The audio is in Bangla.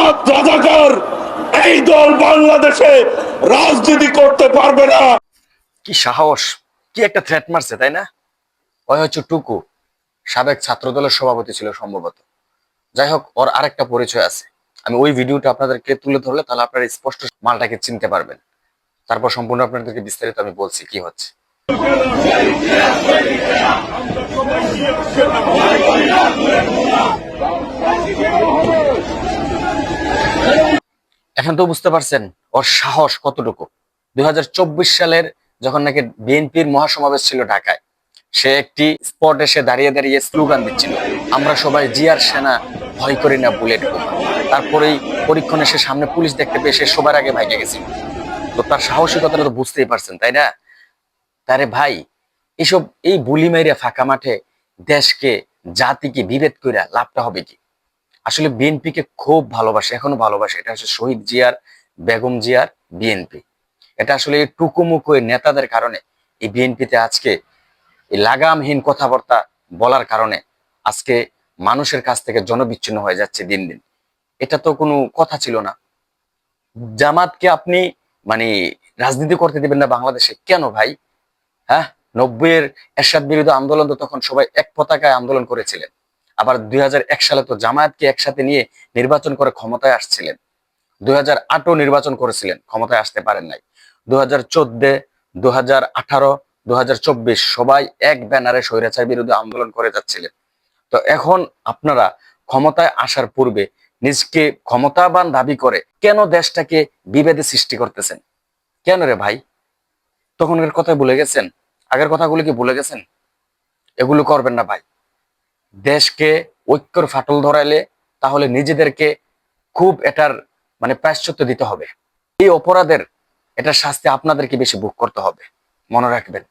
জামাত রাজাকার এই দল বাংলাদেশে রাজনীতি করতে পারবে না। কি সাহস, কি একটা থ্রেট মারছে, তাই না? ওই হচ্ছে টুকু, সাবেক ছাত্র দলের সভাপতি ছিল সম্ভবত। যাই হোক, ওর আরেকটা পরিচয় আছে। আমি ওই ভিডিওটা আপনাদেরকে তুলে ধরলে তাহলে আপনারা স্পষ্ট মালটাকে চিনতে পারবেন। তারপর সম্পূর্ণ আপনাদেরকে বিস্তারিত আমি বলছি কি হচ্ছে। এখন তো বুঝতে পারছেন ওর সাহস কতটুকু। 2024 সালের যখন নাকি বিএনপির মহাসমাবেশ ছিল ঢাকায়, সে একটি স্পট এসে দাঁড়িয়ে দাঁড়িয়ে স্লোগান দিচ্ছিল, আমরা সবাই জিয়ার সেনা, ভয় করি না বুলেট বোমা। তারপরেই পরীক্ষণে সে সামনে পুলিশ দেখতে পেয়ে সে সবার আগে ভাইকে গেছিল। তো তার সাহসিকতাটা তো বুঝতেই পারছেন, তাই না? তারে ভাই, এসব এই বুলি মাইরা ফাঁকা মাঠে দেশকে জাতিকে বিভেদ কইরা লাভটা হবে কি? আসলে বিএনপি কে খুব ভালোবাসে, এখনো ভালোবাসে। এটা হচ্ছে শহীদ জিয়ার, বেগম জিয়ার বিএনপি। এটা আসলে এই টুকুমুকু নেতাদের কারণে এই বিএনপিতে আজকে এই লাগামহীন কথাবার্তা বলার কারণে আজকে মানুষের কাছ থেকে জনবিচ্ছিন্ন হয়ে যাচ্ছে দিন দিন। এটা তো কোনো কথা ছিল না। জামাতকে আপনি মানে রাজনীতি করতে দিবেন না বাংলাদেশে, কেন ভাই? হ্যাঁ, 90-এর এরশাদ বিরোধী আন্দোলন তো তখন সবাই এক পতাকায় আন্দোলন করেছিলেন। আবার 2001 সালে তো জামায়াতকে একসাথে নিয়ে নির্বাচন করে ক্ষমতায় আসছিলেন। 2008ও নির্বাচন করেছিলেন, ক্ষমতায় আসতে পারেন নাই। 2014, 2018, 2024 সবাই এক ব্যানারে স্বৈরাচার বিরোধী আন্দোলন করে যাচ্ছিলেন। তো এখন আপনারা ক্ষমতায় আসার পূর্বে নিজকে ক্ষমতাবান দাবি করে কেন দেশটাকে বিভেদে সৃষ্টি করতেছেন? কেন রে ভাই? তখনকার কথা ভুলে গেছেন? আগের কথাগুলো কি ভুলে গেছেন? এগুলো করবেন না ভাই। দেশকে ঐক্যর ফাটল ধরাইলে তাহলে নিজেদেরকে খুব এটার মানে প্রায়শ্চিত্ত দিতে হবে। এই অপরাধের এটার শাস্তি আপনাদেরকে বেশি ভোগ করতে হবে, মনে রাখবেন।